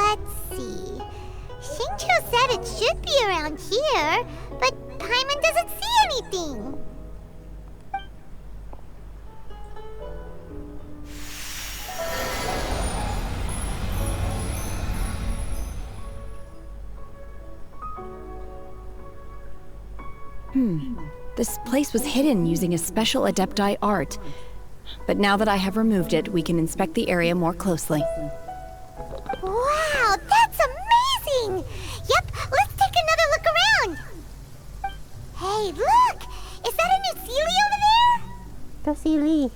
Let's see. Shincho said it should be around here, but Paimon doesn't see anything. This place was hidden using a special Adepti art. But now that I have removed it, we can inspect the area more closely. Wow, that's amazing! Yep, let's take another look around. Hey, look! Is that a new Sealy over there? The Sealy.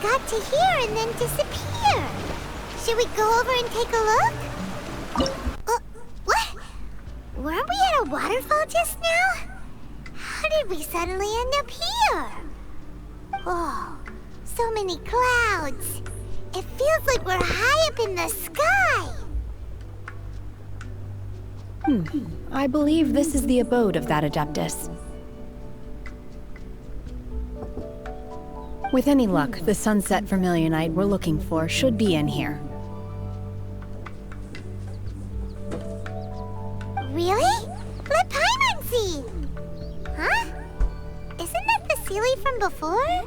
Got to here and then disappear. Should we go over and take a look? What? Weren't we at a waterfall just now? How did we suddenly end up here? Oh, so many clouds. It feels like we're high up in the sky. I believe this is the abode of that Adeptus. With any luck, the sunset vermilionite we're looking for should be in here. Really? Let Paimon see! Huh? Isn't that the Sealy from before?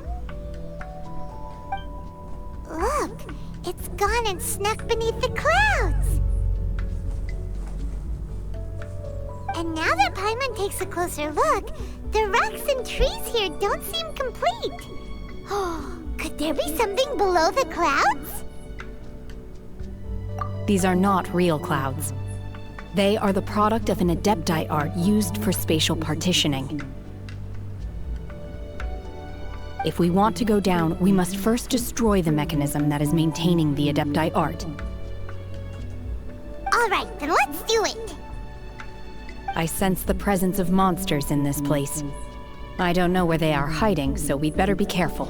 Look, it's gone and snuck beneath the clouds! And now that Paimon takes a closer look, the rocks and trees here don't seem complete. Oh, could there be something below the clouds? These are not real clouds. They are the product of an Adepti art used for spatial partitioning. If we want to go down, we must first destroy the mechanism that is maintaining the Adepti art. All right, then let's do it. I sense the presence of monsters in this place. I don't know where they are hiding, so we'd better be careful.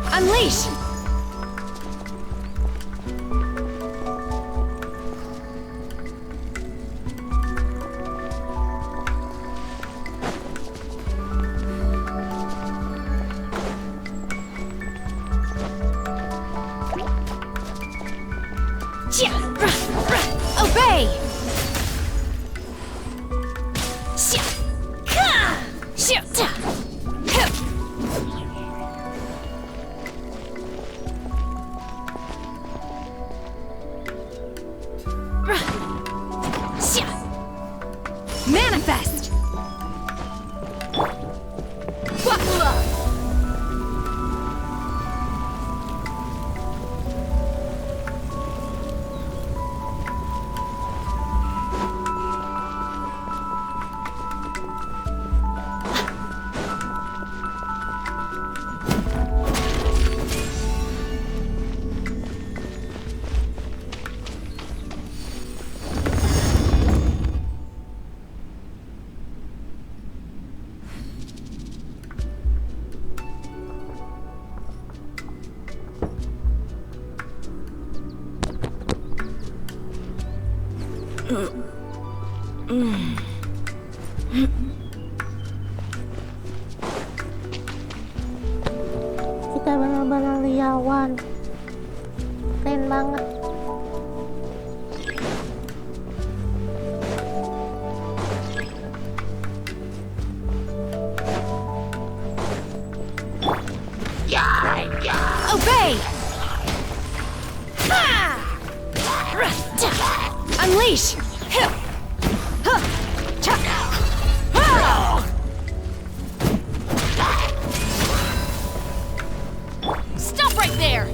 Unleash! Obey! Manifest! Kita benar-benar liawan. Keren banget. Unleash! Stop right there!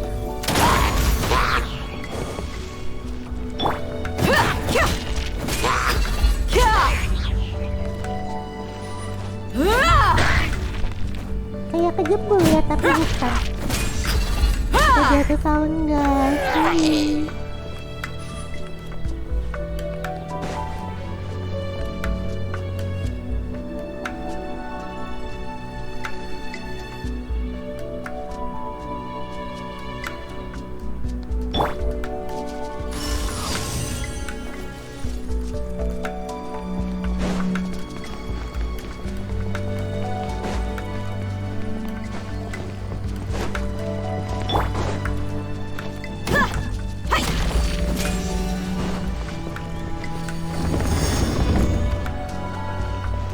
Kayak kejebur ya, tapi bukan. Jatuh tahun guys.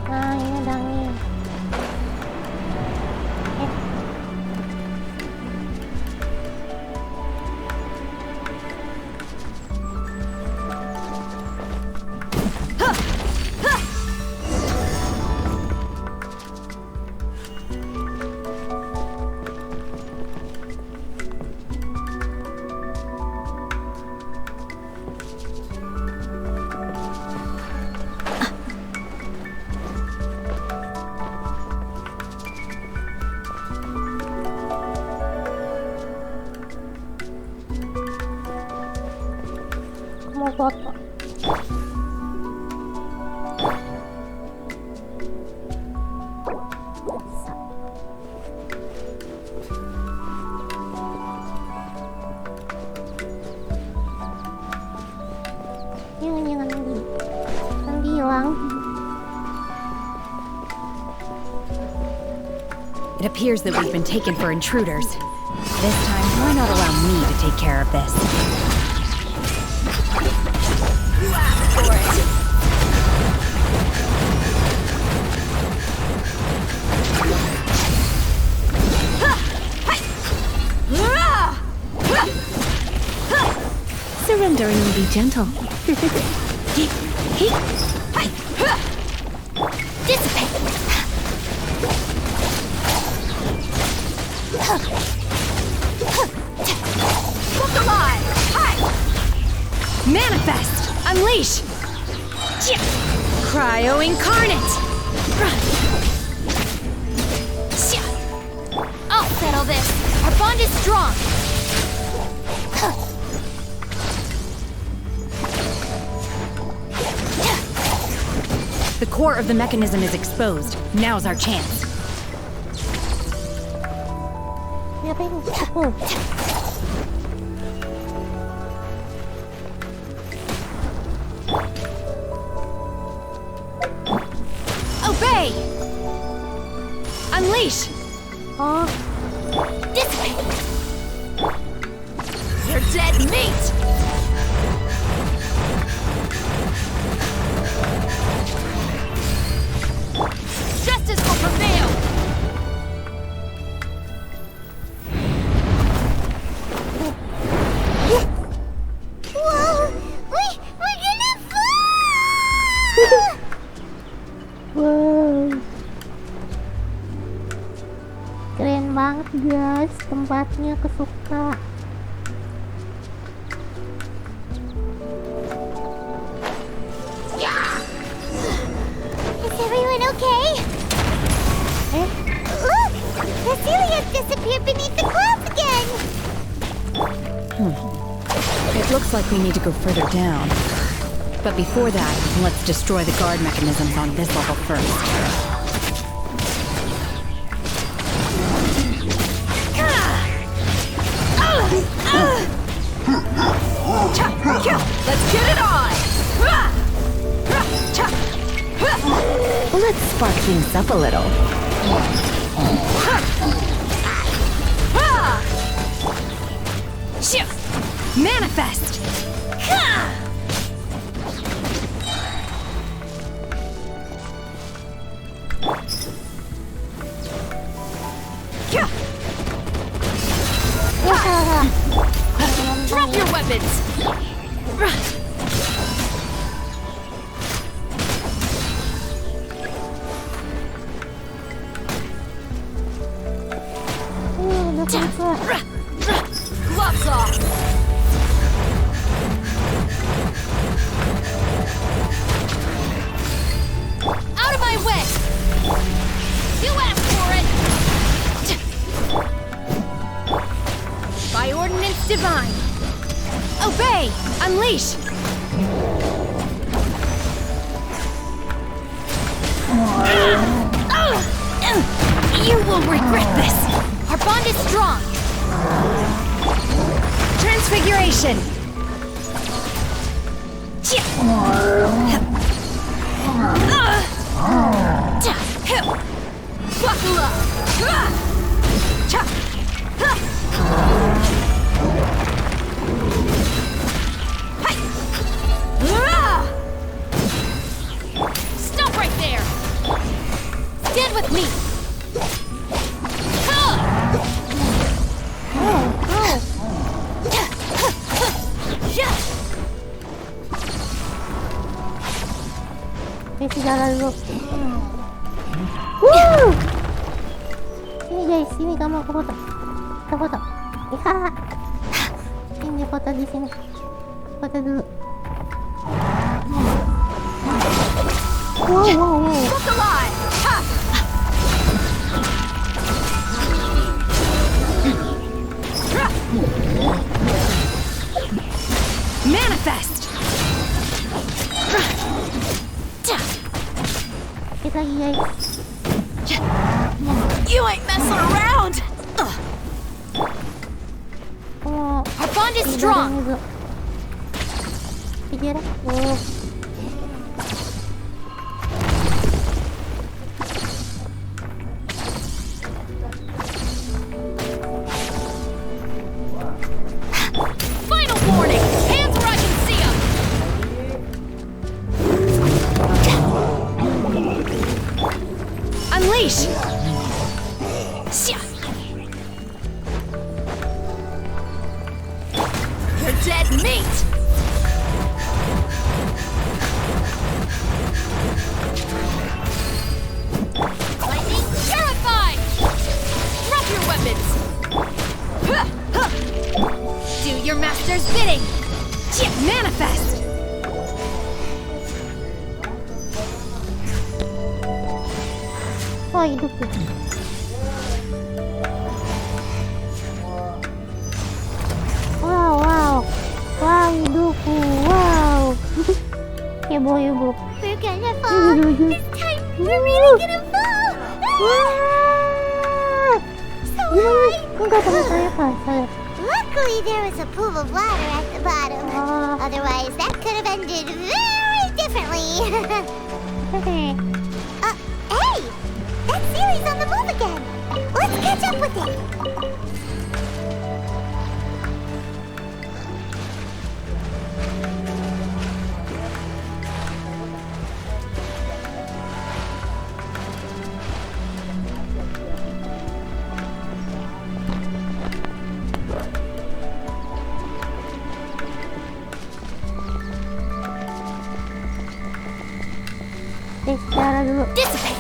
Nah, ini ada angin. Mau foto. Jangan hilang. It appears that we've been taken for intruders. This time, why not allow me to take care of this? You asked for it! Surrendering will be gentle. Dissipate! Look alive! Hi! Manifest! Unleash! Cryo incarnate! I'll settle this! Our bond is strong! The core of the mechanism is exposed. Now's our chance. Siapa ini? Aku. Obey! Unleash! Oh, Dissipate! You're dead meat! Justice will prevail! Whoa! We're gonna fall! wow. Keren banget guys, tempatnya kesuka. Is everyone okay? Look! Cecilia's disappeared beneath the clouds again! It looks like we need to go further down. But before that, let's destroy the guard mechanisms on this level first. Let's get it on! Let's spark things up a little. Manifest! Drop your weapons! Unleash! You will regret this! Our bond is strong! Transfiguration! Buckle up! Stop right there! Stand with me! Misi jalan dulu. Woo! Sini guys, sini kamu aku foto. Kita foto. Ya. Ini foto di sini. Foto dulu. Wow, wow, wow. Look alive! Manifest! Kita lagi guys. You ain't messing around! Oh, Our bond is strong! Pikir oh. Final warning! Hands where I can see them! Unleash! You're dead meat! Lightning terrified! Drop your weapons! Do your master's bidding! Manifest! Oh, hidupku. Wow, wow. Wow, hidupku. Wow. Heboh, heboh. We're gonna fall. This time, we're really gonna fall. Wah. So high. Enggak, teman saya kan. Luckily, there was a pool of water at the bottom. Otherwise, that could have ended very differently. Hehe. Hey! That series on the move again. Let's catch up with it. Secara dulu. Dissipate!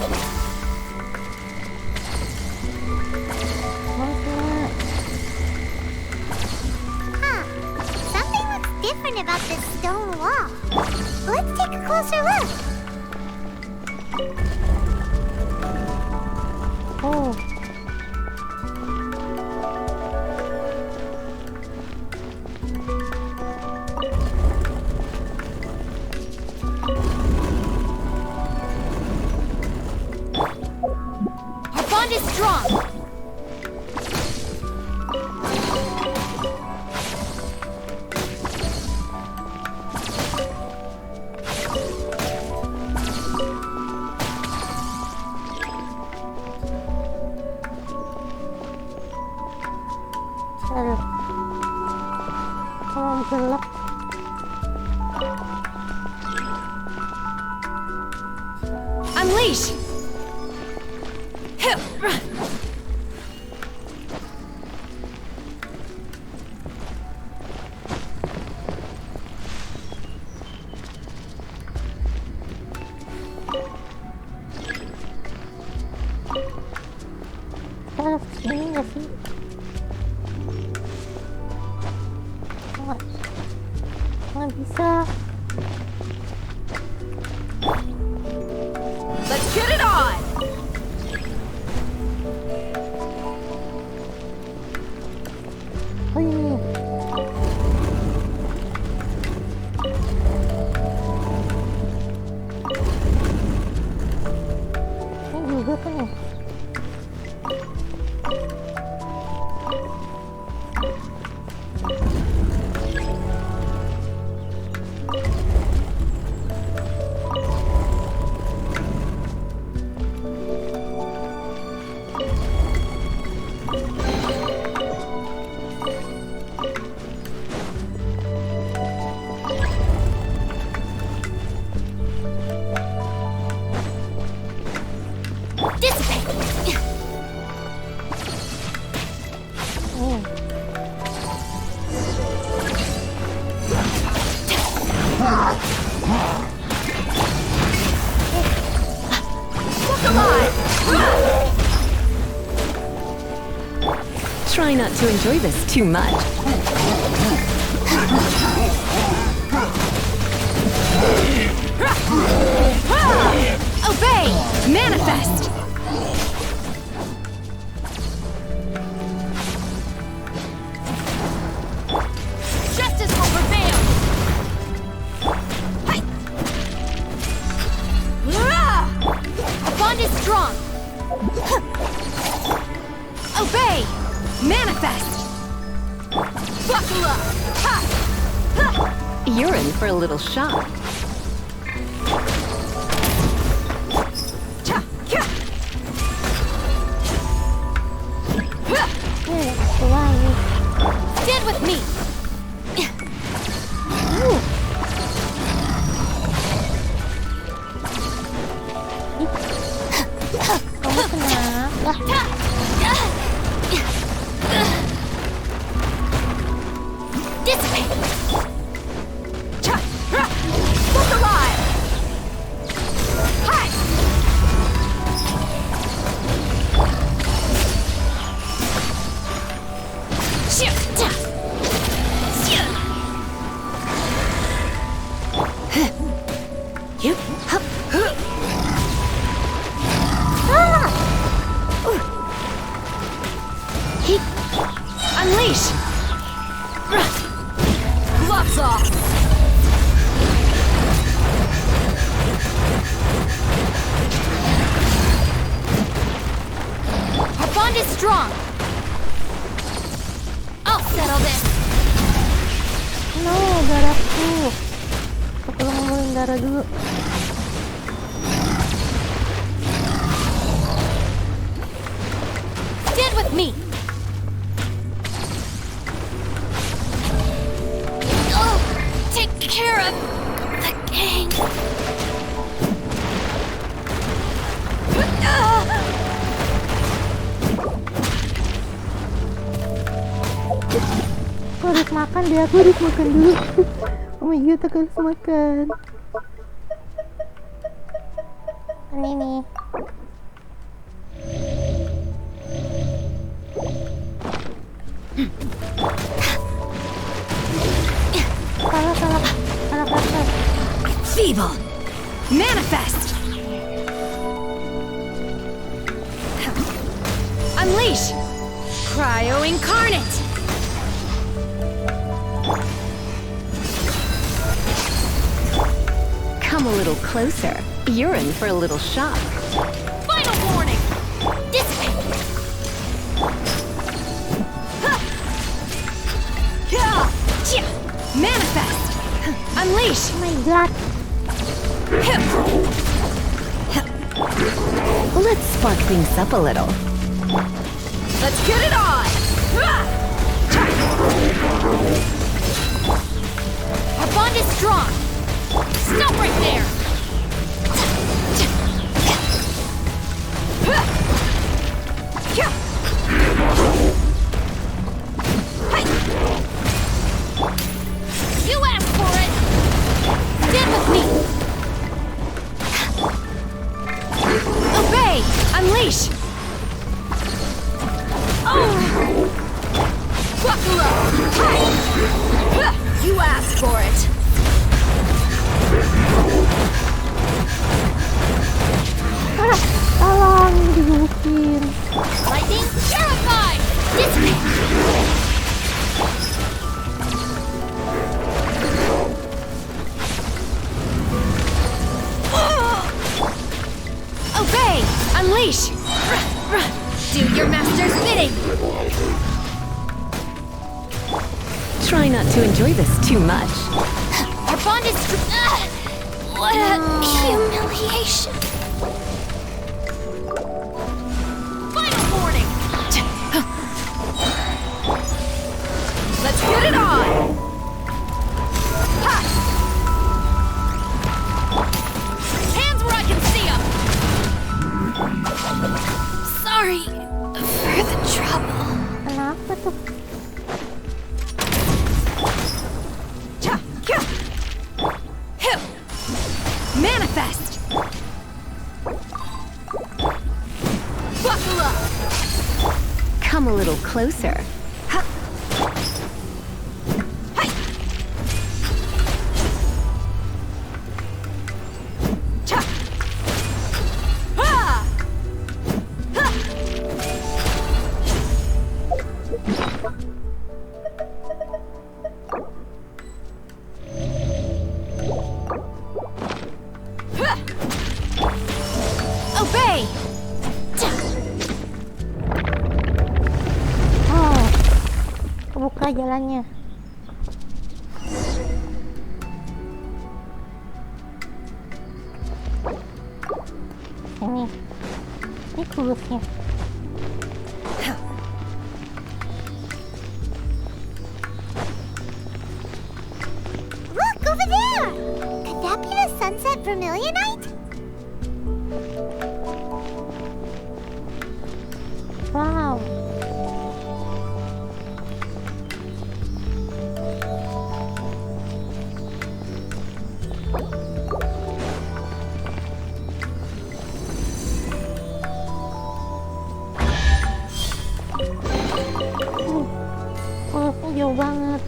Something looks different about this stone wall. Let's take a closer look. Oh. Our bond is strong! Aduh. Oh, gelap. Unleash! Kita harus kesini nggak sih? Nggak bisa. Let's get it on! Oh ini. juga kan nih. Try not to enjoy this too much. Obey! Manifest! Justice will prevail! Hi. The bond is strong! Obey! Manifest! Buckle up! Ha! Ha! You're in for a little shock. Stand with me! Kamu kenapa? Dissipate! Look alive! Hi! You up. Unleash! Gloves off! Our bond is strong! I'll settle this! No, darahku. Aku perlu ngumpulin darah dulu. Stand with me! Take care of the gang. Aku harus makan deh, aku harus makan dulu. Oh my god, aku harus makan. Ini nih. Salah. Feeble! Manifest! Unleash! Cryo incarnate! Come a little closer. You're in for a little shock. Final warning! Dissipate! Manifest! Unleash! Oh my god. Let's spark things up a little. Let's get it on! Our bond is strong! Stop right there! You asked for it! Stand with me! Obey! Unleash! Oh! Buckle up! You asked for it! Unleash! Do your master's bidding! Try not to enjoy this too much. Our bond is what a humiliation! Final warning! Let's get it on! Ha! Hands where I can see them! Sorry for the trouble. Kenapa tuh? Manifest! Buckle up! Come a little closer. Hey! Cha! Ha! Ha! Obey! Oh, kebuka jalannya. Ini kulusnya. Look, over there! Could that be the sunset vermilionite? Wow. Kulusnya jauh banget.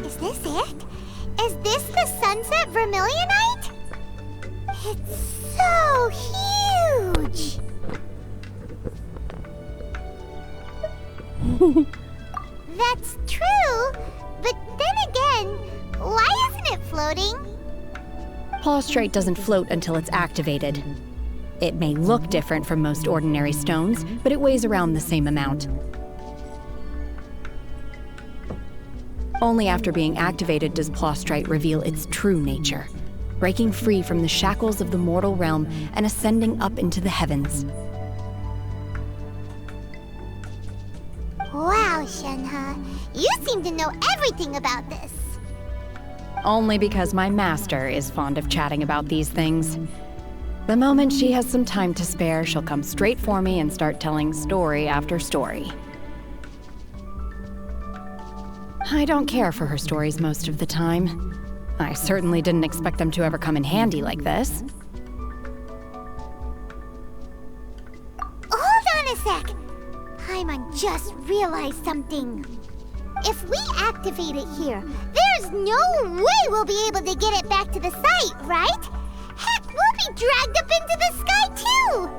Is this it? Is this the sunset vermilionite? It's so huge! That's true, but then again, why isn't it floating? Prostrate doesn't float until it's activated. It may look different from most ordinary stones, but it weighs around the same amount. Only after being activated does Prostrate reveal its true nature, breaking free from the shackles of the mortal realm and ascending up into the heavens. Wow, Shenhe, you seem to know everything about this. Only because my master is fond of chatting about these things. The moment she has some time to spare, she'll come straight for me and start telling story after story. I don't care for her stories most of the time. I certainly didn't expect them to ever come in handy like this. Hold on a sec! Paimon just realized something. If we activate it here, there's no way we'll be able to get it back to the site, right? Heck, we'll be dragged up into the sky too!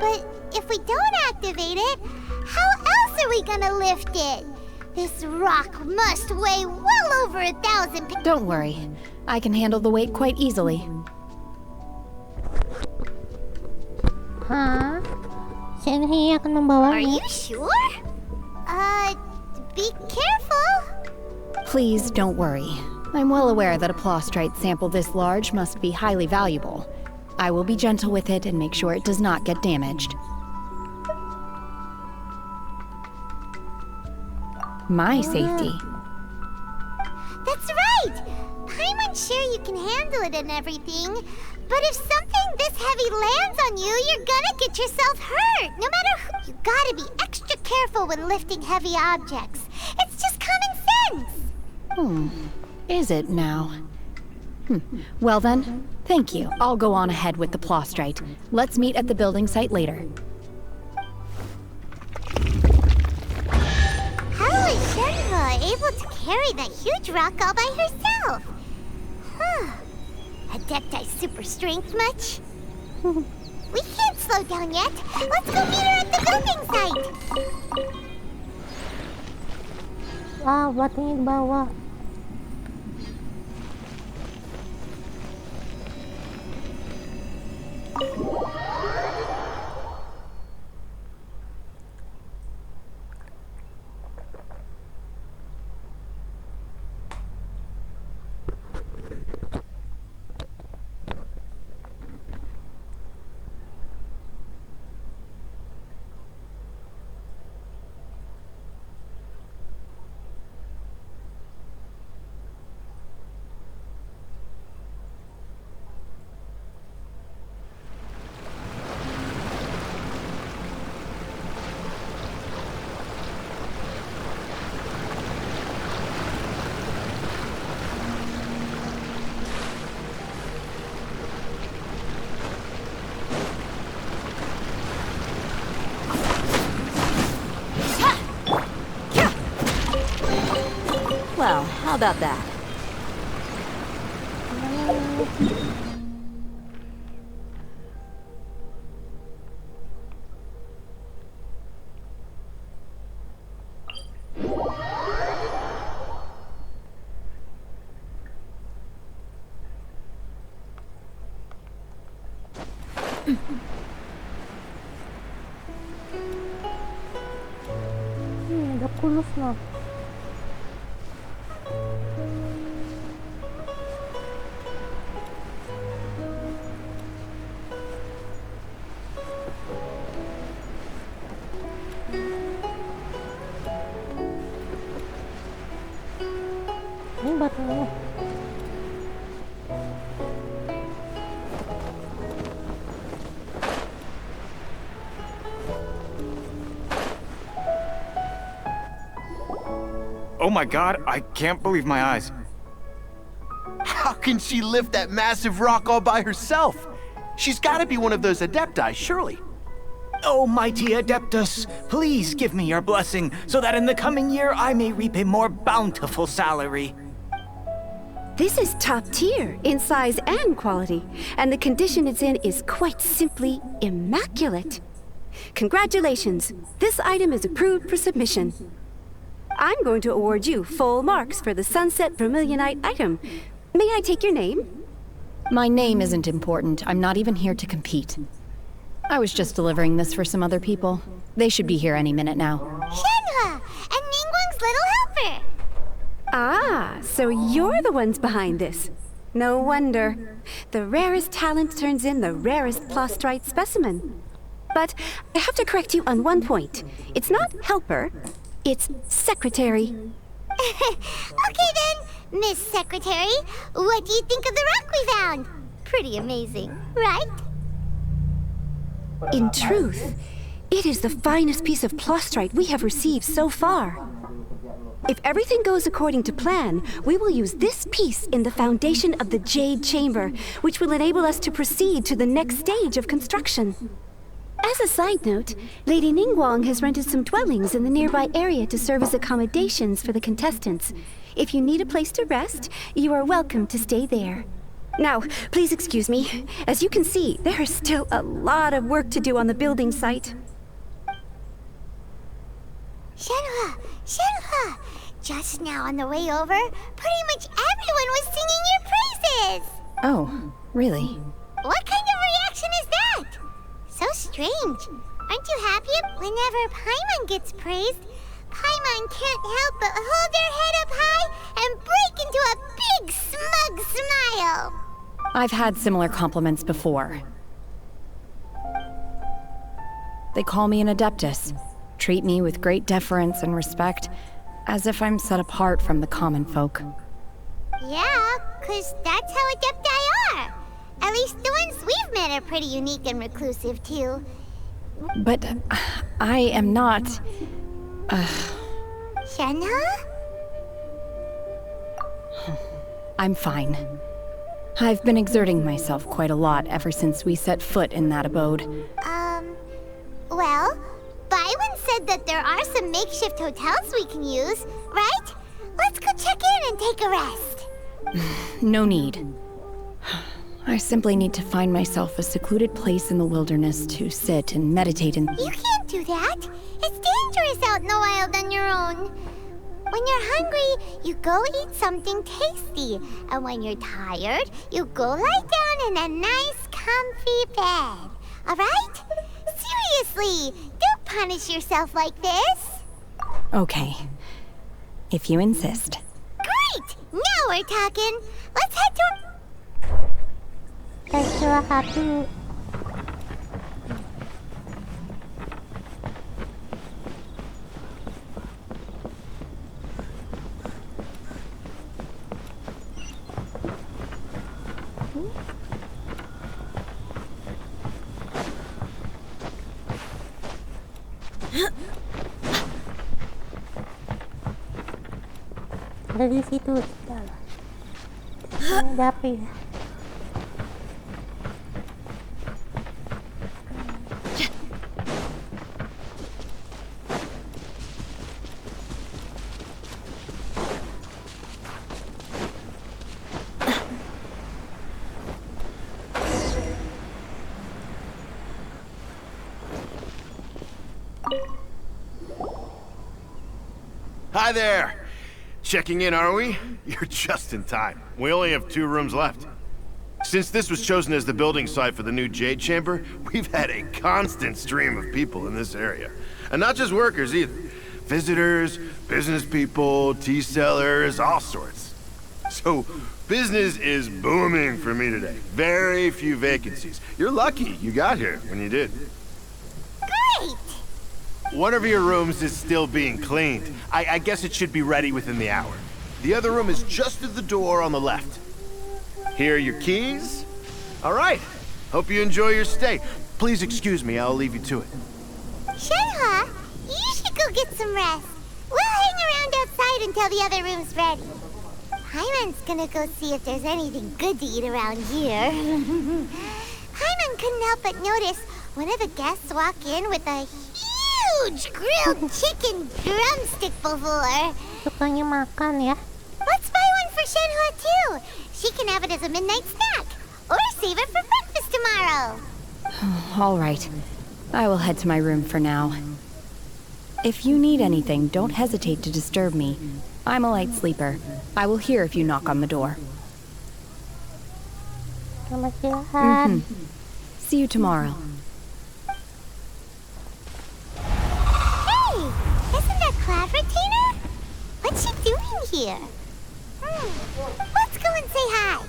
But if we don't activate it, how else are we gonna lift it? This rock must weigh well over 1,000 pounds. Don't worry. I can handle the weight quite easily. Hah? Shenhe akan Are membawanya. you sure? Be careful. Please don't worry. I'm well aware that a Prostrate sample this large must be highly valuable. I will be gentle with it and make sure it does not get damaged. My safety. That's right! Paimon's sure you can handle it and everything, but if something this heavy lands on you, you're gonna get yourself hurt, no matter who. You gotta be extra careful when lifting heavy objects. It's just common sense. Is it now? Well then, thank you. I'll go on ahead with the Prostrate. Let's meet at the building site later. How is Shenhe able to carry that huge rock all by herself? Adepti super strength much? We can't slow down yet. Let's go meet her at the building site. Batunya di bawah. Well, how about that? Ada kulus loh. Ini batunya. Oh my god, I can't believe my eyes. How can she lift that massive rock all by herself? She's gotta be one of those adepti, surely. Oh, mighty Adeptus, please give me your blessing so that in the coming year I may reap a more bountiful salary. This is top tier in size and quality, and the condition it's in is quite simply immaculate. Congratulations, this item is approved for submission. I'm going to award you full marks for the Sunset Vermilionite item. May I take your name? My name isn't important. I'm not even here to compete. I was just delivering this for some other people. They should be here any minute now. Shenhe, and Ningguang's little helper. Ah, so you're the ones behind this. No wonder. The rarest talent turns in the rarest plastrite specimen. But I have to correct you on one point. It's not helper, it's secretary. Okay then, Miss Secretary, what do you think of the rock we found? Pretty amazing, right? In truth, it is the finest piece of plastrite we have received so far. If everything goes according to plan, we will use this piece in the foundation of the Jade Chamber, which will enable us to proceed to the next stage of construction. As a side note, Lady Ningguang has rented some dwellings in the nearby area to serve as accommodations for the contestants. If you need a place to rest, you are welcome to stay there. Now, please excuse me. As you can see, there is still a lot of work to do on the building site. Shenhe, Shenhe! Just now on the way over, pretty much everyone was singing your praises! Oh, really? What kind of reaction is that? So strange. Aren't you happy whenever Paimon gets praised? Paimon can't help but hold their head up high and break into a big smug smile. I've had similar compliments before. They call me an Adeptus, treat me with great deference and respect, as if I'm set apart from the common folk. Yeah, 'cause that's how Adepti are. At least the ones we've met are pretty unique and reclusive, too. But I am not... Shenhe? I'm fine. I've been exerting myself quite a lot ever since we set foot in that abode. Well, Byron said that there are some makeshift hotels we can use, right? Let's go check in and take a rest. No need. I simply need to find myself a secluded place in the wilderness to sit and meditate in. You can't do that. It's dangerous out in the wild on your own. When you're hungry, you go eat something tasty. And when you're tired, you go lie down in a nice, comfy bed. Alright? Seriously, don't punish yourself like this. Okay. If you insist. Great! Now we're talking. Let's head to... Istirahat. Dari situ sudah lah. Ada apa ya? Hi there! Checking in, are we? You're just in time. We only have 2 rooms left. Since this was chosen as the building site for the new Jade Chamber, we've had a constant stream of people in this area. And not just workers either. Visitors, business people, tea sellers, all sorts. So, business is booming for me today. Very few vacancies. You're lucky you got here when you did. Great! One of your rooms is still being cleaned. I guess it should be ready within the hour. The other room is just at the door on the left. Here are your keys. All right. Hope you enjoy your stay. Please excuse me, I'll leave you to it. Shenhe, you should go get some rest. We'll hang around outside until the other room's ready. Paimon's gonna go see if there's anything good to eat around here. Paimon couldn't help but notice one of the guests walk in with a huge grilled chicken drumstick before. Sukanya makan ya. Let's buy one for Shenhe too. She can have it as a midnight snack. Or save it for breakfast tomorrow. All right. I will head to my room for now. If you need anything, don't hesitate to disturb me. I'm a light sleeper. I will hear if you knock on the door. Selamat istirahat. See you tomorrow. Hey, isn't that Cloud Retainer? What's she doing here? Let's go and say hi.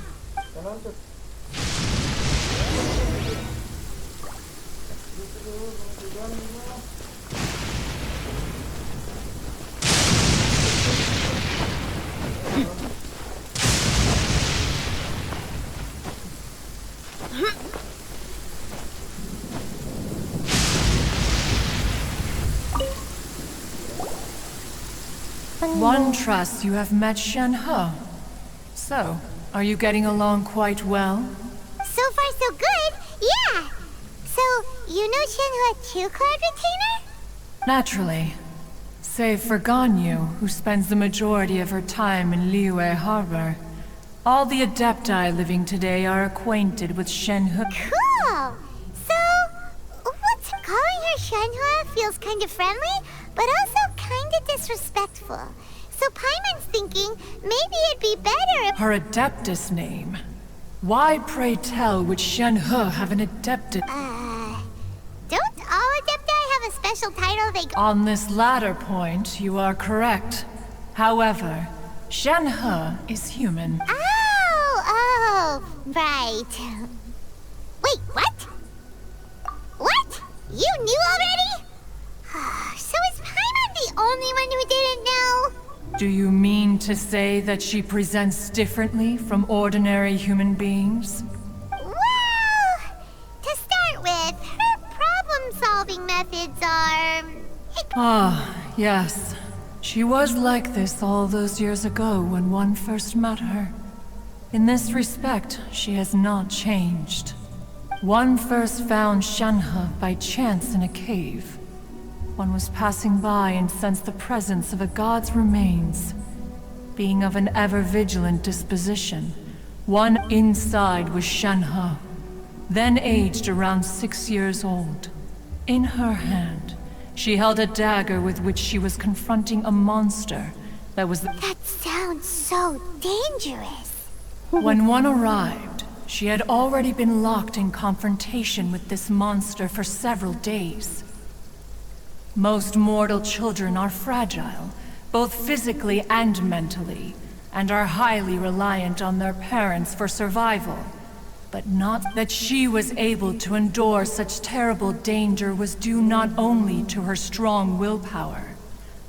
One trusts you have met Shenhe. So, are you getting along quite well? So far, so good. Yeah. So, you know Shenhe too, Cloud Retainer? Naturally. Save for Ganyu, who spends the majority of her time in Liyue Harbor. All the Adepti living today are acquainted with Shenhe. Cool. So, what's calling her Shenhe feels kind of friendly, but also kind of disrespectful. So Paimon's thinking maybe it'd be better if... Her Adeptus name. Why, pray tell, would Shenhe have an Adeptus? Don't all Adepti have a special title they... On this latter point, you are correct. However, Shenhe is human. Oh, right. Wait, what? What? You knew already? So is Paimon the only one who didn't know? Do you mean to say that she presents differently from ordinary human beings? Well, to start with, her problem-solving methods are... Ah, yes. She was like this all those years ago when one first met her. In this respect, she has not changed. One first found Shenhe by chance in a cave. One was passing by and sensed the presence of a god's remains. Being of an ever-vigilant disposition, one inside was Shenhe, then aged around 6 years old. In her hand, she held a dagger with which she was confronting a monster That was the... That sounds so dangerous. When one arrived, she had already been locked in confrontation with this monster for several days. Most mortal children are fragile, both physically and mentally, and are highly reliant on their parents for survival. But not that she was able to endure such terrible danger was due not only to her strong willpower,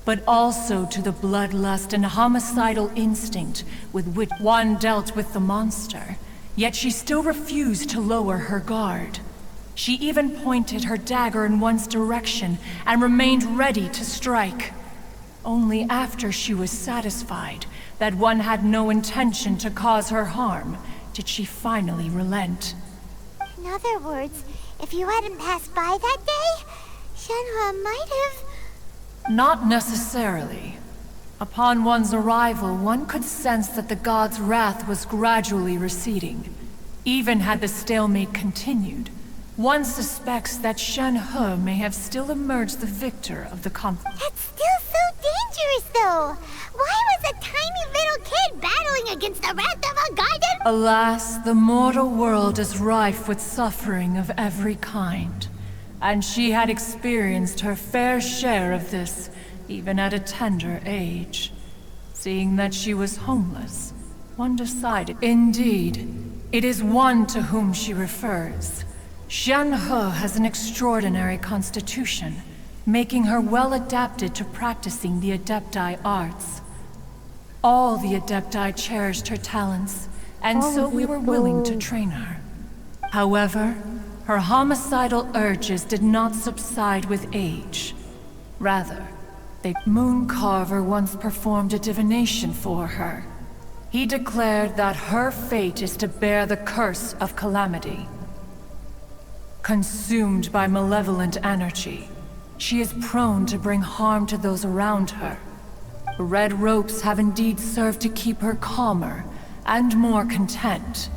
but also to the bloodlust and homicidal instinct with which one dealt with the monster. Yet she still refused to lower her guard. She even pointed her dagger in one's direction and remained ready to strike. Only after she was satisfied that one had no intention to cause her harm did she finally relent. In other words, if you hadn't passed by that day, Shenhe might have... Not necessarily. Upon one's arrival, one could sense that the god's wrath was gradually receding. Even had the stalemate continued, one suspects that Shenhe may have still emerged the victor of the conflict. That's still so dangerous, though. Why was a tiny little kid battling against the wrath of a god? Alas, the mortal world is rife with suffering of every kind. And she had experienced her fair share of this, even at a tender age. Seeing that she was homeless, one decided... Indeed, it is one to whom she refers. Shenhe has an extraordinary constitution, making her well adapted to practicing the Adepti arts. All the Adepti cherished her talents, and so we were willing to train her. However, her homicidal urges did not subside with age. Rather, the Mooncarver once performed a divination for her. He declared that her fate is to bear the curse of calamity. Consumed by malevolent energy, she is prone to bring harm to those around her. The red ropes have indeed served to keep her calmer and more content.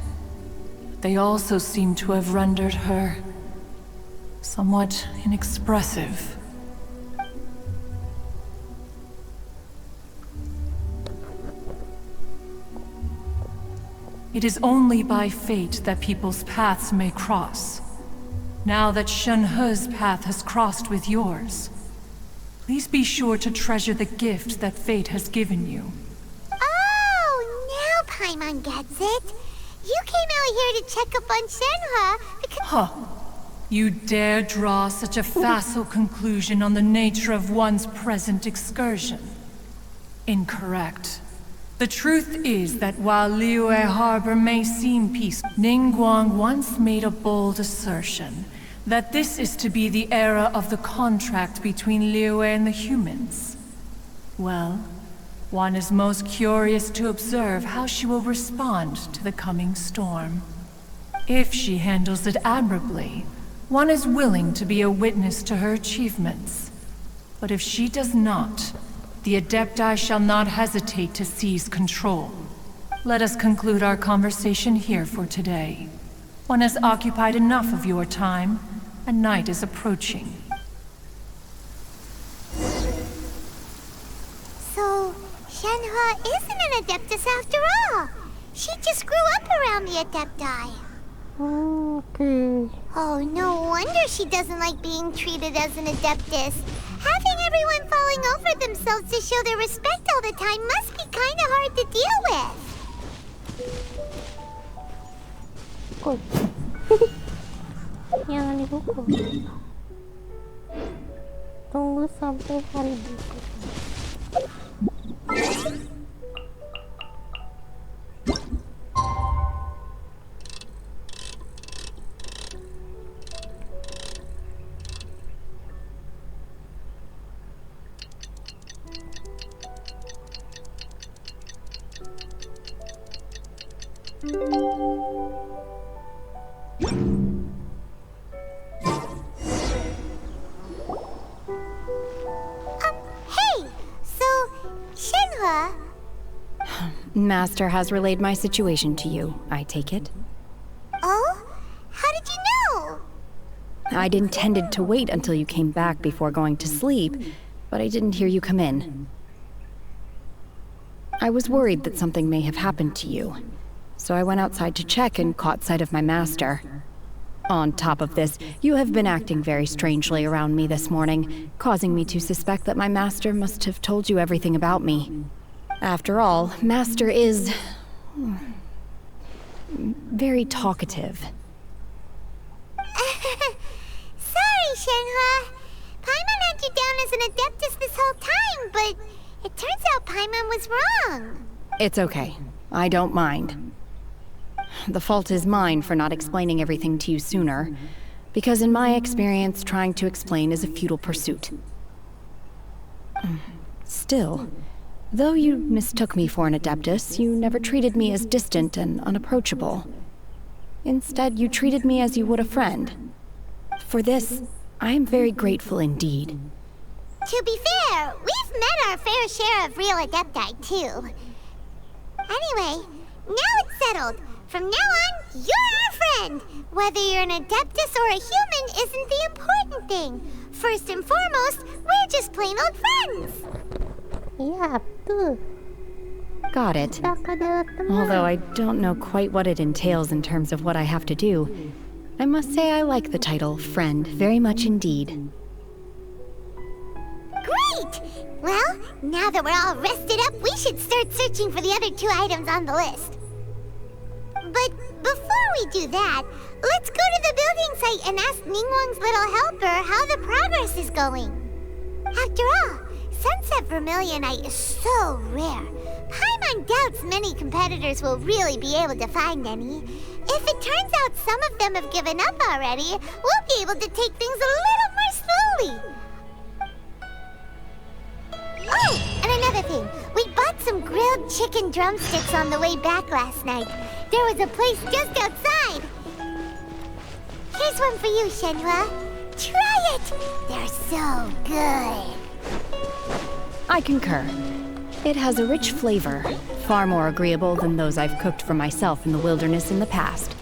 They also seem to have rendered her somewhat inexpressive. It is only by fate that people's paths may cross. Now that Shenhe's path has crossed with yours, please be sure to treasure the gift that fate has given you. Oh, now Paimon gets it. You came out here to check up on Shenhe because... Huh. You dare draw such a facile conclusion on the nature of one's present excursion? Incorrect. The truth is that while Liyue Harbor may seem peaceful, Ningguang once made a bold assertion that this is to be the era of the contract between Liyue and the humans. Well, one is most curious to observe how she will respond to the coming storm. If she handles it admirably, one is willing to be a witness to her achievements. But if she does not, the Adepti shall not hesitate to seize control. Let us conclude our conversation here for today. One has occupied enough of your time, and night is approaching. So, Shenhe isn't an Adeptus after all. She just grew up around the Adepti. Okay. Oh, no wonder she doesn't like being treated as an Adeptus. Having everyone falling over themselves to show their respect all the time must be kind of hard to deal with. Good. Jangan dihukum. Tunggu sampai hari berikutnya. Hey! So, Shenhe... Master has relayed my situation to you, I take it? Oh? How did you know? I'd intended to wait until you came back before going to sleep, but I didn't hear you come in. I was worried that something may have happened to you, so I went outside to check and caught sight of my master. On top of this, you have been acting very strangely around me this morning, causing me to suspect that my master must have told you everything about me. After all, Master is very talkative. Sorry, Shenhe. Paimon had you down as an adeptus this whole time, but it turns out Paimon was wrong. It's okay. I don't mind. The fault is mine for not explaining everything to you sooner, because in my experience, trying to explain is a futile pursuit. Still, though you mistook me for an adeptus, you never treated me as distant and unapproachable. Instead, you treated me as you would a friend. For this, I am very grateful indeed. To be fair, we've met our fair share of real adepti, too. Anyway, now it's settled. From now on, you're our friend. Whether you're an adeptus or a human isn't the important thing. First and foremost, we're just plain old friends. Iya, betul. Got it. Kita adalah teman. Although I don't know quite what it entails in terms of what I have to do, I must say I like the title friend very much indeed. Great! Well, now that we're all rested up, we should start searching for the other 2 items on the list. But before we do that, let's go to the building site and ask Ningguang's little helper how the progress is going. After all, Sunset Vermilionite is so rare. Paimon doubts many competitors will really be able to find any. If it turns out some of them have given up already, we'll be able to take things a little more slowly. Oh, and another thing. We bought some grilled chicken drumsticks on the way back last night. There was a place just outside. Here's one for you, Shenhe. Try it! They're so good. I concur. It has a rich flavor, far more agreeable than those I've cooked for myself in the wilderness in the past.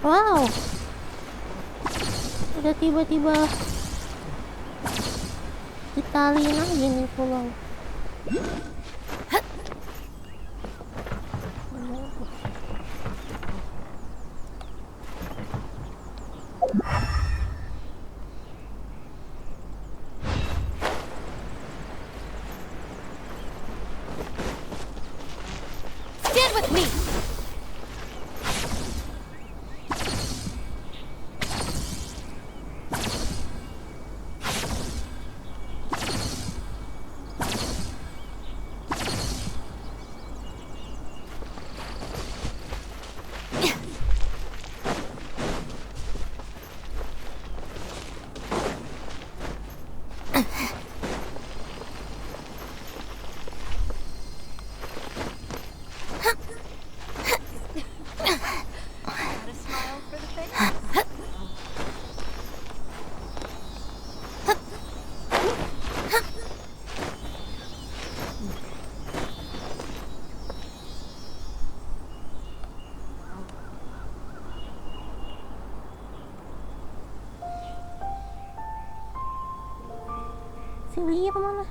Wow. Udah tiba-tiba ditaliin aja nih pulau. Stand with me! Si Lia kemana?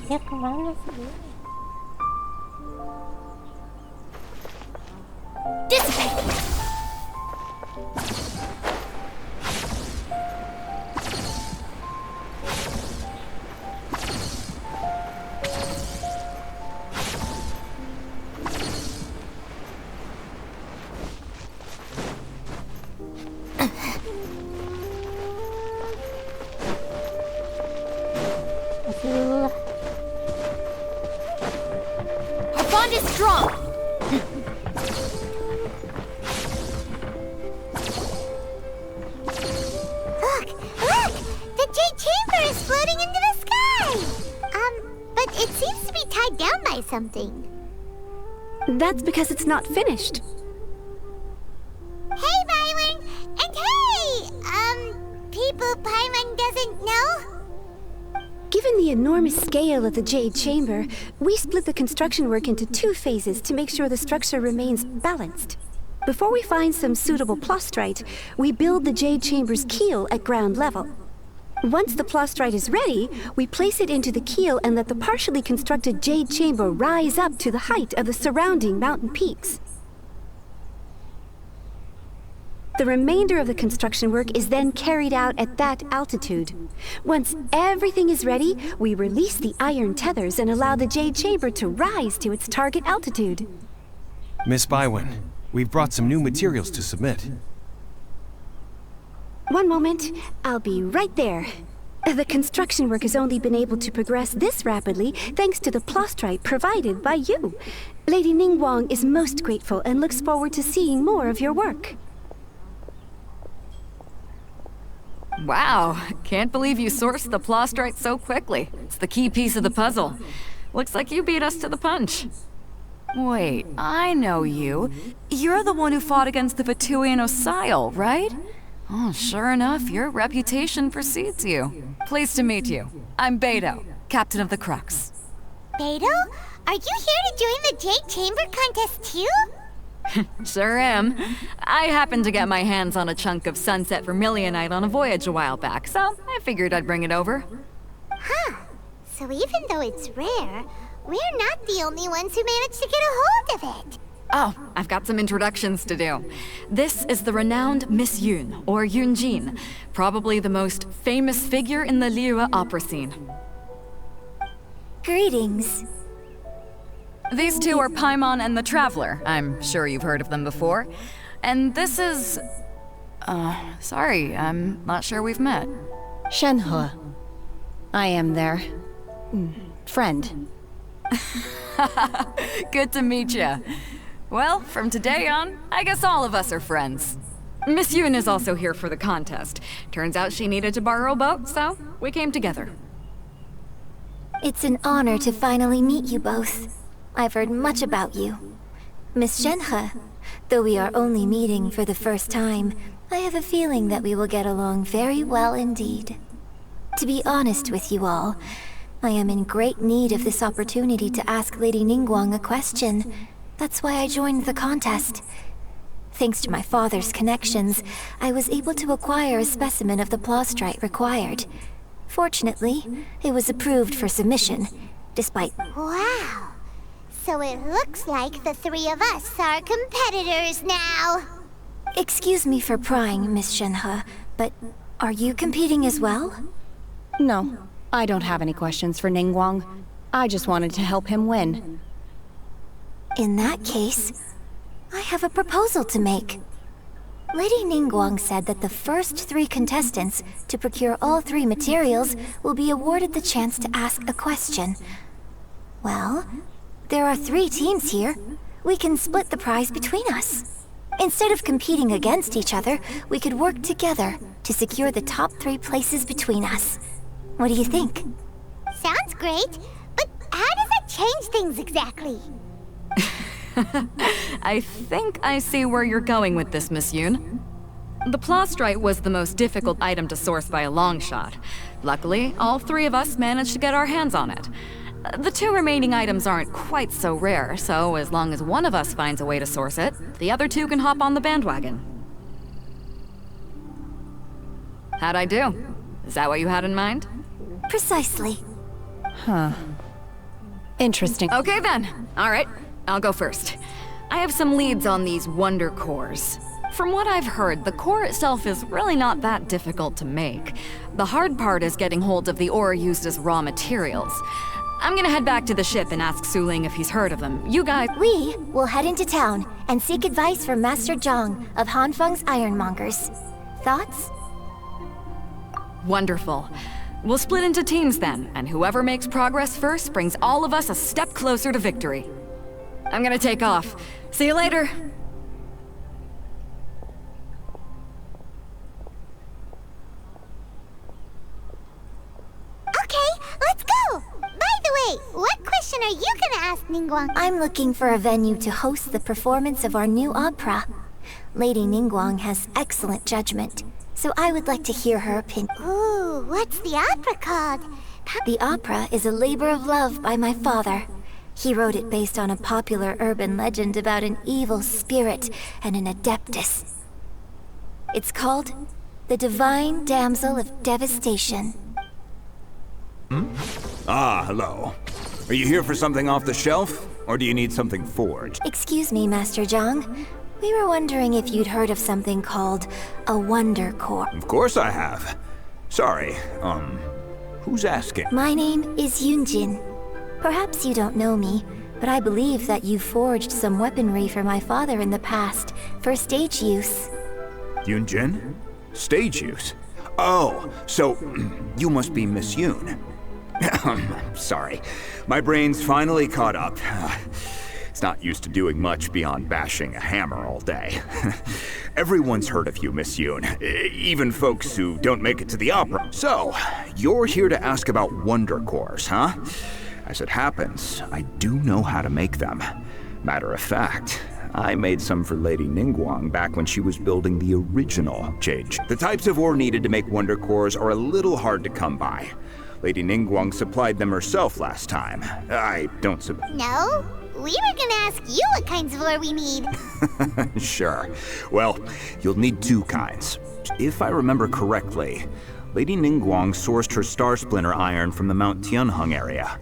Dia kemana sih dia? Our bond is strong! Look! Look! The Jade Chamber is floating into the sky! But it seems to be tied down by something. That's because it's not finished. Hey, Byron! And hey! People Paimon doesn't know? Given the enormous scale of the Jade Chamber, we split the construction work into 2 phases to make sure the structure remains balanced. Before we find some suitable plastrite, we build the Jade Chamber's keel at ground level. Once the plastrite is ready, we place it into the keel and let the partially constructed Jade Chamber rise up to the height of the surrounding mountain peaks. The remainder of the construction work is then carried out at that altitude. Once everything is ready, we release the iron tethers and allow the Jade Chamber to rise to its target altitude. Miss Bywin, we've brought some new materials to submit. One moment, I'll be right there. The construction work has only been able to progress this rapidly thanks to the plastrite provided by you. Lady Ningguang is most grateful and looks forward to seeing more of your work. Wow, can't believe you sourced the plastrite so quickly. It's the key piece of the puzzle. Looks like you beat us to the punch. Wait, I know you. You're the one who fought against the Vatuian Osile, right? Oh, sure enough, your reputation precedes you. Pleased to meet you. I'm Beidou, captain of the Crux. Beidou? Are you here to join the Jade Chamber contest too? Sure am. I happened to get my hands on a chunk of sunset vermilionite on a voyage a while back, so I figured I'd bring it over. Huh. So even though it's rare, we're not the only ones who managed to get a hold of it. Oh, I've got some introductions to do. This is the renowned Miss Yun, or Yu Jin, probably the most famous figure in the Liyue opera scene. Greetings. These two are Paimon and the Traveler. I'm sure you've heard of them before. And this is... sorry, I'm not sure we've met. Shenhe. I am their... friend. Good to meet you. Well, from today on, I guess all of us are friends. Miss Yun is also here for the contest. Turns out she needed to borrow a boat, so we came together. It's an honor to finally meet you both. I've heard much about you. Miss Shenhe, though we are only meeting for the first time, I have a feeling that we will get along very well indeed. To be honest with you all, I am in great need of this opportunity to ask Lady Ningguang a question. That's why I joined the contest. Thanks to my father's connections, I was able to acquire a specimen of the plastrite required. Fortunately, it was approved for submission, despite... Wow! So it looks like the 3 of us are competitors now. Excuse me for prying, Miss Shenhe, but are you competing as well? No, I don't have any questions for Ningguang. I just wanted to help him win. In that case, I have a proposal to make. Lady Ningguang said that the first 3 contestants to procure all 3 materials will be awarded the chance to ask a question. Well, there are 3 teams here. We can split the prize between us. Instead of competing against each other, we could work together to secure the top 3 places between us. What do you think? Sounds great, but how does that change things exactly? I think I see where you're going with this, Miss Yun. The plastrite was the most difficult item to source by a long shot. Luckily, all 3 of us managed to get our hands on it. The 2 remaining items aren't quite so rare, so as long as one of us finds a way to source it, the other 2 can hop on the bandwagon. How'd I do? Is that what you had in mind? Precisely. Huh. Interesting. Okay then. All right, I'll go first. I have some leads on these wonder cores. From what I've heard, the core itself is really not that difficult to make. The hard part is getting hold of the ore used as raw materials. I'm gonna head back to the ship and ask Suling if he's heard of them. You guys... We will head into town and seek advice from Master Zhang of Hanfeng's Ironmongers. Thoughts? Wonderful. We'll split into teams then, and whoever makes progress first brings all of us a step closer to victory. I'm gonna take off. See you later. Okay, let's go! By the way, what question are are you gonna ask Ningguang? I'm looking for a venue to host the performance of our new opera. Lady Ningguang has excellent judgment, so I would like to hear her opinion. Ooh, what's the opera called? The opera is a labor of love by my father. He wrote it based on a popular urban legend about an evil spirit and an adeptus. It's called The Divine Damsel of Devastation. Ah, hello. Are you here for something off the shelf, or do you need something forged? Excuse me, Master Zhang. We were wondering if you'd heard of something called a Wonder Core. Of course I have. Sorry, who's asking? My name is Yu Jin. Perhaps you don't know me, but I believe that you forged some weaponry for my father in the past, for stage use. Yu Jin? Stage use? Oh, so you must be Miss Yoon. Sorry, my brain's finally caught up. It's not used to doing much beyond bashing a hammer all day. Everyone's heard of you, Miss Yoon, even folks who don't make it to the opera. So, you're here to ask about Wonder Cores, huh? As it happens, I do know how to make them. Matter of fact, I made some for Lady Ningguang back when she was building the original Jade. The types of ore needed to make Wonder Cores are a little hard to come by. Lady Ningguang supplied them herself last time. I don't No, we were gonna ask you what kinds of ore we need. Sure. Well, you'll need two kinds. If I remember correctly, Lady Ningguang sourced her Star Splinter iron from the Mount Tianheng area.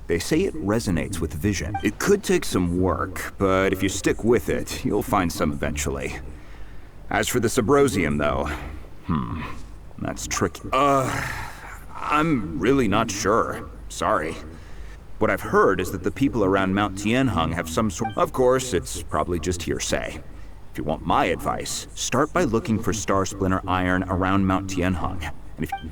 They say it resonates with vision. It could take some work, but if you stick with it, you'll find some eventually. As for the Subrosium, though, that's tricky. I'm really not sure. Sorry. What I've heard is that the people around Mount Tianheng have some sort... Of course, it's probably just hearsay. If you want my advice, start by looking for Star Splinter iron around Mount Tianheng. And if you...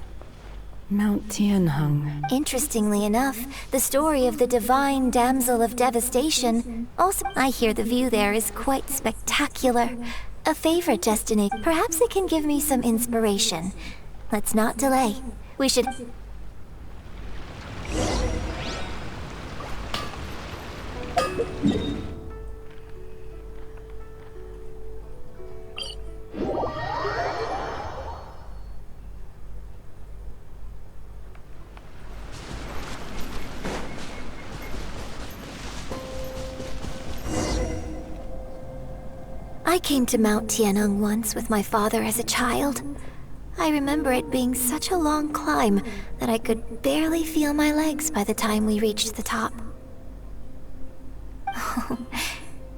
Mount Tianheng. Interestingly enough, the story of the Divine Damsel of Devastation. Also, I hear the view there is quite spectacular. A favorite destination. Perhaps it can give me some inspiration. Let's not delay. We should... I came to Mount Tianheng once with my father as a child. I remember it being such a long climb that I could barely feel my legs by the time we reached the top. Oh,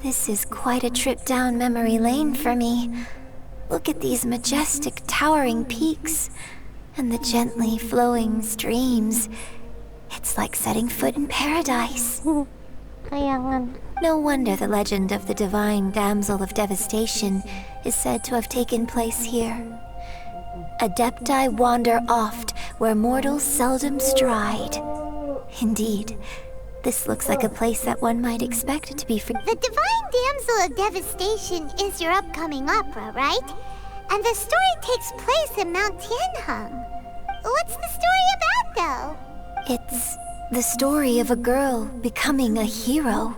this is quite a trip down memory lane for me. Look at these majestic, towering peaks, and the gently flowing streams. It's like setting foot in paradise. Kayangan. No wonder the legend of the Divine Damsel of Devastation is said to have taken place here. Adepti wander oft where mortals seldom stride. Indeed, this looks like a place that one might expect to be free. The Divine Damsel of Devastation is your upcoming opera, right? And the story takes place in Mount Tianheng. What's the story about, though? It's the story of a girl becoming a hero.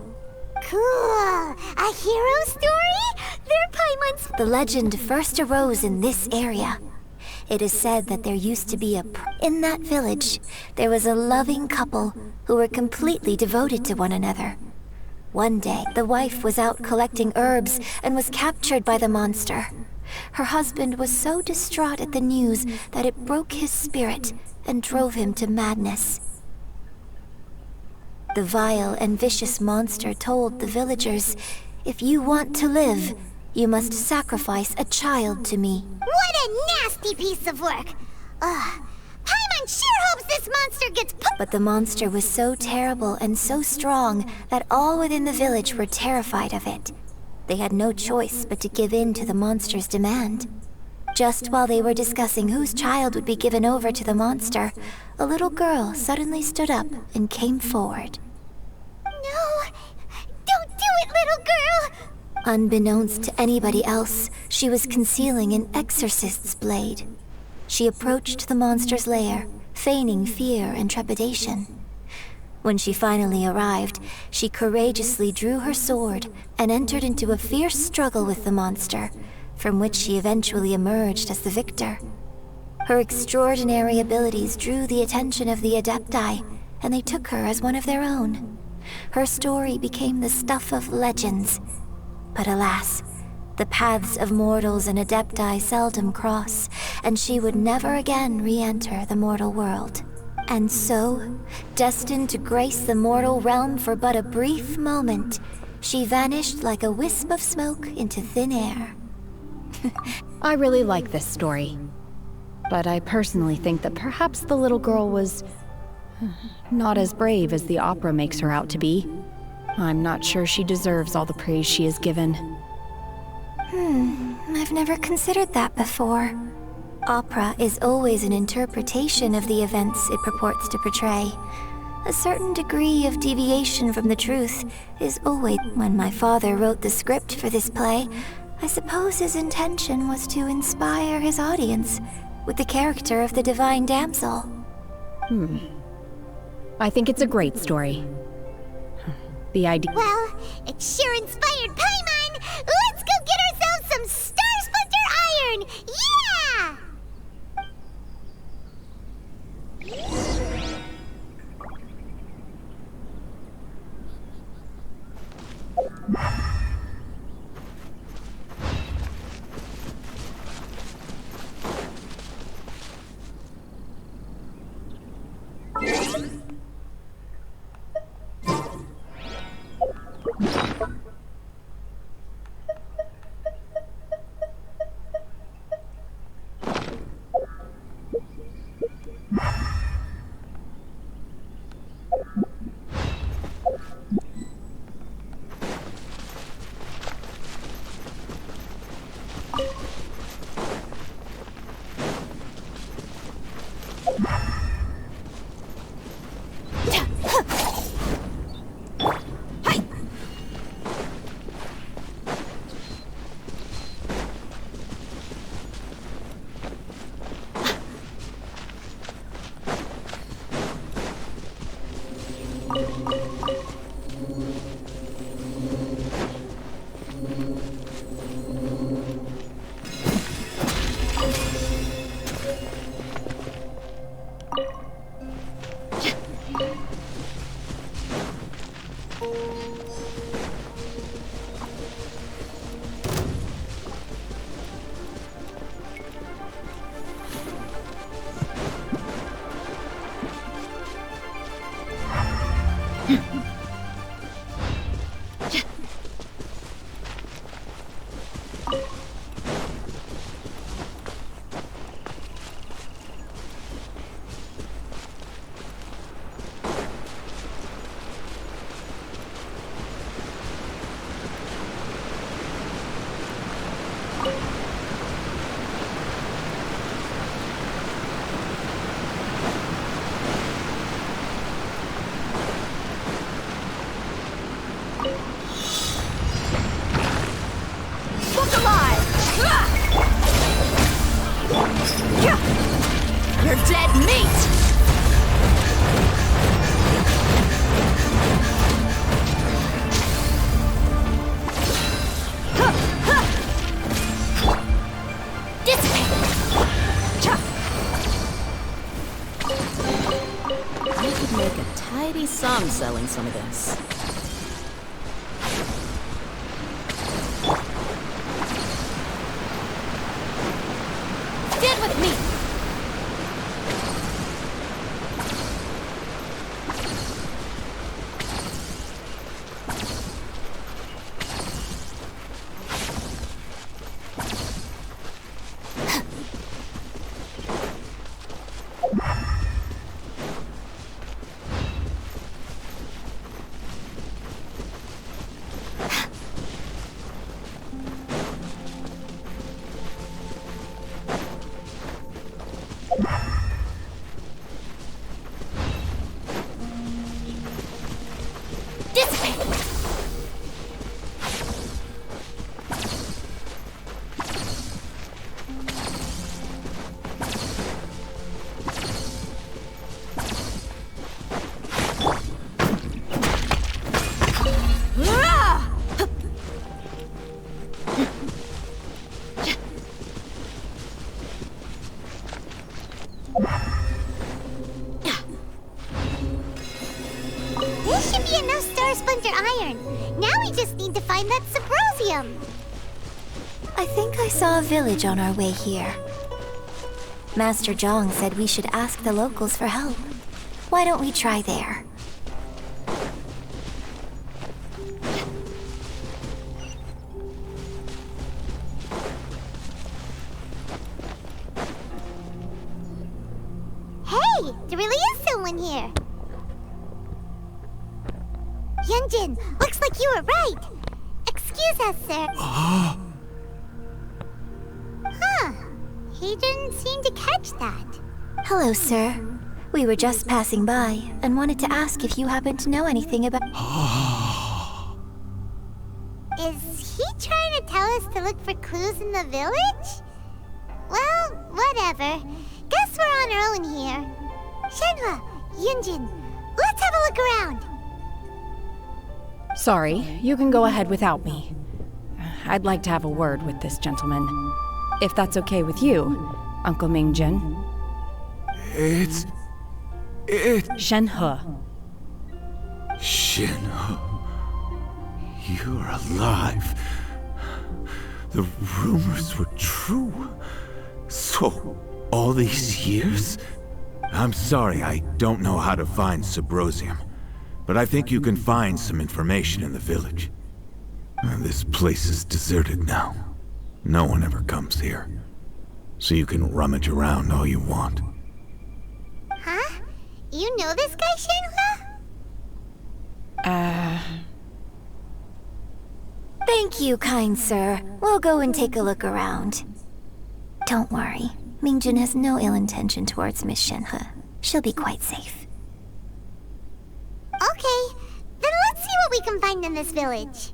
Cool! A hero story? They're Paimon's... The legend first arose in this area. It is said that there used to be in that village, there was a loving couple who were completely devoted to one another. One day, the wife was out collecting herbs and was captured by the monster. Her husband was so distraught at the news that it broke his spirit and drove him to madness. The vile and vicious monster told the villagers, "If you want to live, you must sacrifice a child to me." What a nasty piece of work! Paimon sure hopes this monster gets But the monster was so terrible and so strong that all within the village were terrified of it. They had no choice but to give in to the monster's demand. Just while they were discussing whose child would be given over to the monster, a little girl suddenly stood up and came forward. No! Don't do it, little girl! Unbeknownst to anybody else, she was concealing an exorcist's blade. She approached the monster's lair, feigning fear and trepidation. When she finally arrived, she courageously drew her sword and entered into a fierce struggle with the monster, from which she eventually emerged as the victor. Her extraordinary abilities drew the attention of the Adepti, and they took her as one of their own. Her story became the stuff of legends. But alas, the paths of mortals and Adepti seldom cross, and she would never again re-enter the mortal world. And so, destined to grace the mortal realm for but a brief moment, she vanished like a wisp of smoke into thin air. I really like this story. But I personally think that perhaps the little girl was not as brave as the opera makes her out to be. I'm not sure she deserves all the praise she is given. I've never considered that before. Opera is always an interpretation of the events it purports to portray. A certain degree of deviation from the truth is always... When my father wrote the script for this play, I suppose his intention was to inspire his audience with the character of the divine damsel. I think it's a great story. The idea... Well, it sure inspired Paimon! Let's go get ourselves some Star Splinter Iron! Yeah! You're dead meat! I could make a tidy sum selling some of this. Stand with me! Center Iron. Now we just need to find that Subrosium. I think I saw a village on our way here. Master Zhong said we should ask the locals for help. Why don't we try there? Hey, there really is someone here. Yu Jin, looks like you were right. Excuse us, sir. Huh. He didn't seem to catch that. Hello, sir. We were just passing by and wanted to ask if you happen to know anything about... Is he trying to tell us to look for clues in the village? Well, whatever. Guess we're on our own here. Shenhe, Yu Jin, let's have a look around. Sorry, you can go ahead without me. I'd like to have a word with this gentleman. If that's okay with you, Uncle Mingjin. It's... Shenhe. Shenhe. You're alive. The rumors were true. So, all these years? I'm sorry, I don't know how to find Subrosium. But I think you can find some information in the village. This place is deserted now. No one ever comes here. So you can rummage around all you want. Huh? You know this guy, Shenhe? Thank you, kind sir. We'll go and take a look around. Don't worry. Mingjin has no ill intention towards Miss Shenhe. She'll be quite safe. Okay, then let's see what we can find in this village.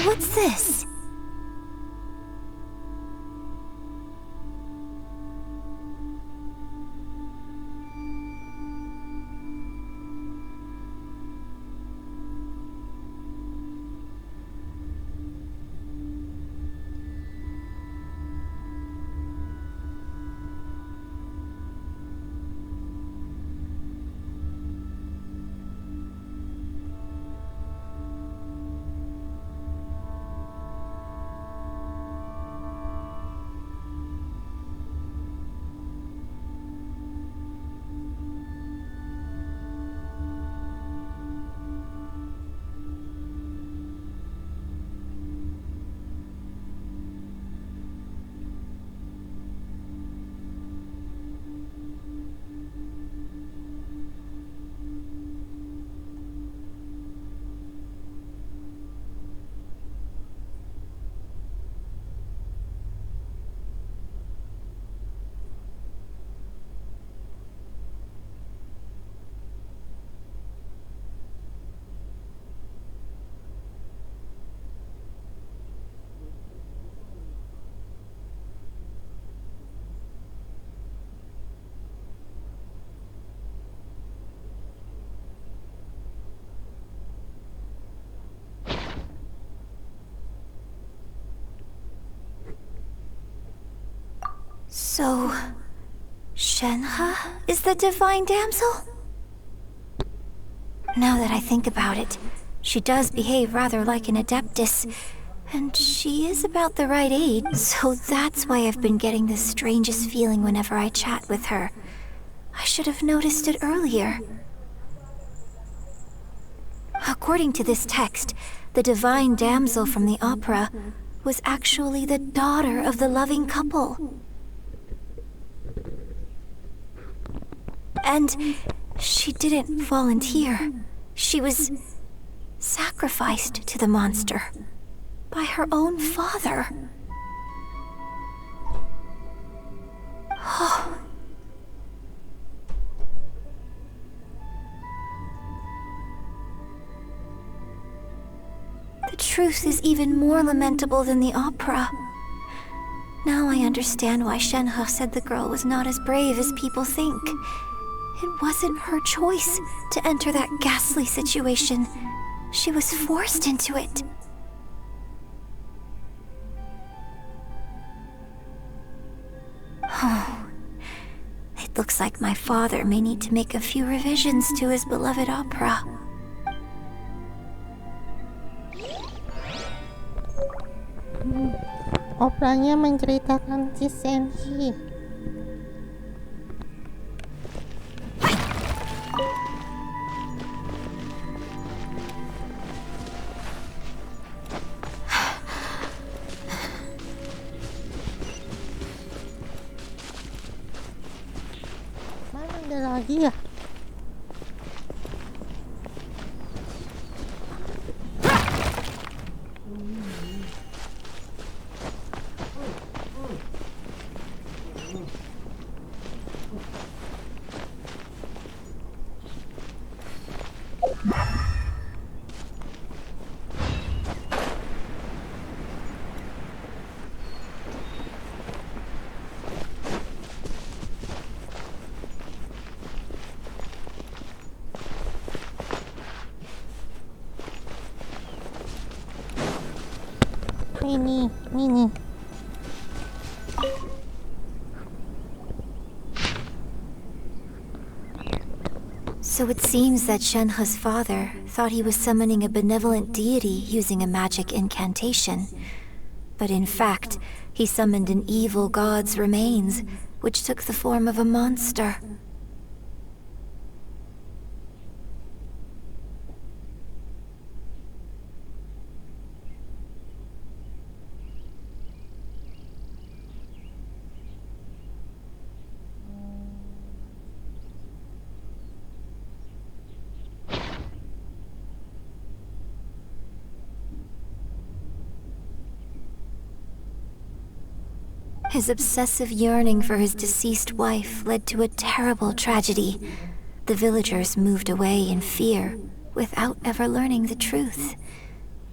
What's this? So... Shenhe is the divine damsel? Now that I think about it, she does behave rather like an adeptus, and she is about the right age, so that's why I've been getting the strangest feeling whenever I chat with her. I should have noticed it earlier. According to this text, the divine damsel from the opera was actually the daughter of the loving couple. And she didn't volunteer. She was sacrificed to the monster by her own father. Oh. The truth is even more lamentable than the opera. Now I understand why Shenhe said the girl was not as brave as people think. It wasn't her choice to enter that ghastly situation. She was forced into it. Oh. It looks like my father may need to make a few revisions to his beloved opera. Operanya menceritakan si Shenhe. Mana ada lagi ya? Ini. So it seems that Shenhe's father thought he was summoning a benevolent deity using a magic incantation. But in fact, he summoned an evil god's remains, which took the form of a monster. His obsessive yearning for his deceased wife led to a terrible tragedy. The villagers moved away in fear, without ever learning the truth.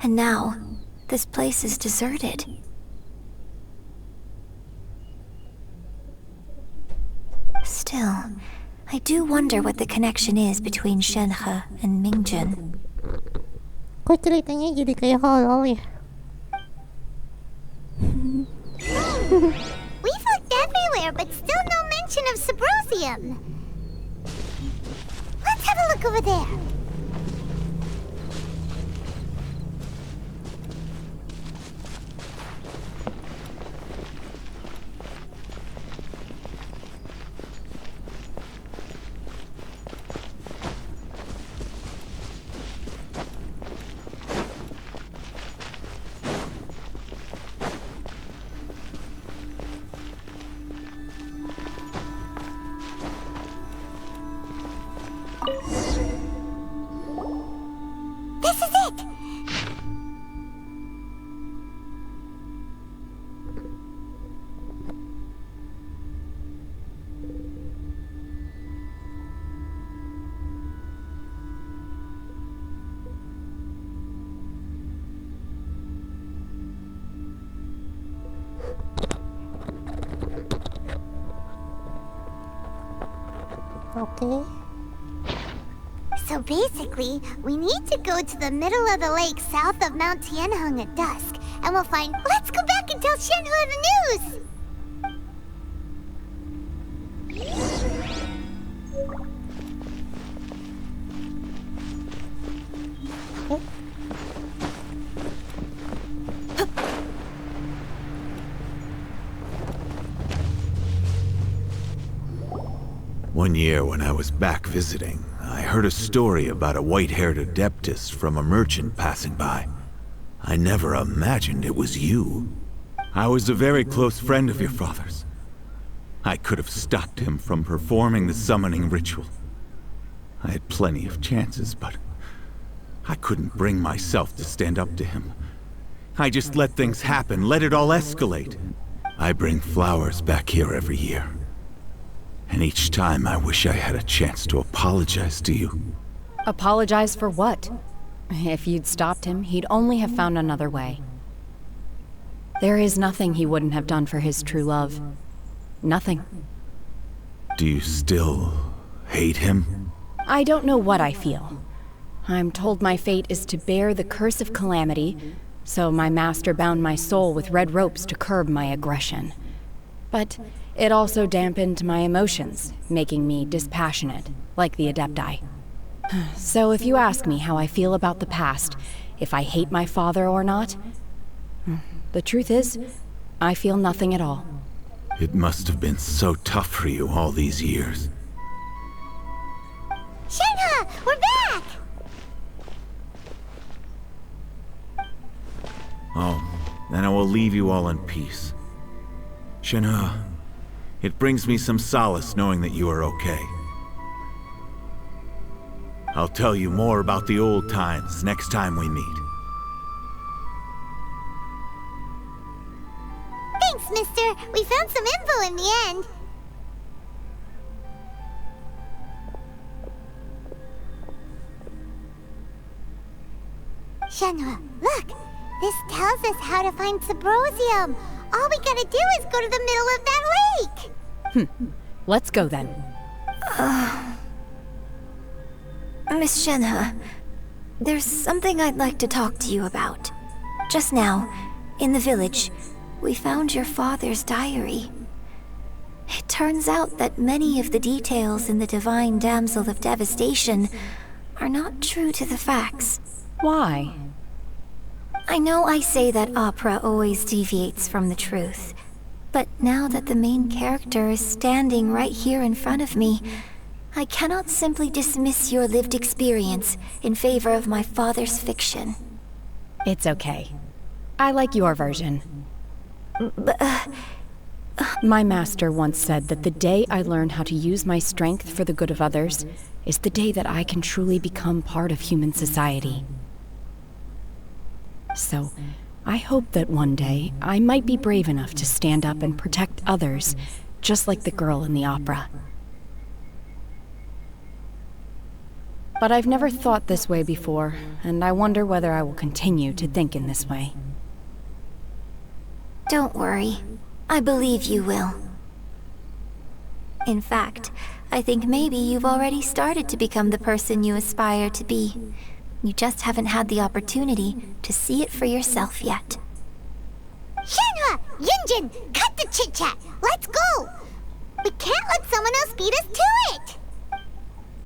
And now, this place is deserted. Still, I do wonder what the connection is between Shenhe and Mingjun. Kok ceritanya jadi kayak horor ya? We've looked everywhere, but still no mention of Subrosium. Let's have a look over there. This is it! Okay. So basically, we need to go to the middle of the lake south of Mount Tianheng at dusk, and we'll find... Let's go back and tell Shenhe the news! One year when I was back visiting, I heard a story about a white-haired adeptus from a merchant passing by. I never imagined it was you. I was a very close friend of your father's. I could have stopped him from performing the summoning ritual. I had plenty of chances, but I couldn't bring myself to stand up to him. I just let things happen, let it all escalate. I bring flowers back here every year. And each time I wish I had a chance to apologize to you. Apologize for what? If you'd stopped him, he'd only have found another way. There is nothing he wouldn't have done for his true love. Nothing. Do you still hate him? I don't know what I feel. I'm told my fate is to bear the curse of calamity, so my master bound my soul with red ropes to curb my aggression. But it also dampened my emotions, making me dispassionate, like the Adepti. So if you ask me how I feel about the past, if I hate my father or not, the truth is, I feel nothing at all. It must have been so tough for you all these years. Shenhe, we're back! Oh, then I will leave you all in peace. Shenhe, it brings me some solace knowing that you are okay. I'll tell you more about the old times next time we meet. Thanks, mister. We found some info in the end. Shenhe, look! This tells us how to find Subrosium. All we gotta do is go to the middle of that lake! Let's go then. Miss Shenhe, there's something I'd like to talk to you about. Just now, in the village, we found your father's diary. It turns out that many of the details in the Divine Damsel of Devastation are not true to the facts. Why? I know I say that opera always deviates from the truth, but now that the main character is standing right here in front of me, I cannot simply dismiss your lived experience in favor of my father's fiction. It's okay. I like your version. But, My master once said that the day I learn how to use my strength for the good of others is the day that I can truly become part of human society. So, I hope that one day I might be brave enough to stand up and protect others, just like the girl in the opera. But I've never thought this way before, and I wonder whether I will continue to think in this way. Don't worry. I believe you will. In fact, I think maybe you've already started to become the person you aspire to be. You just haven't had the opportunity to see it for yourself yet. Shenhe! Yu Jin! Cut the chit-chat! Let's go! We can't let someone else beat us to it!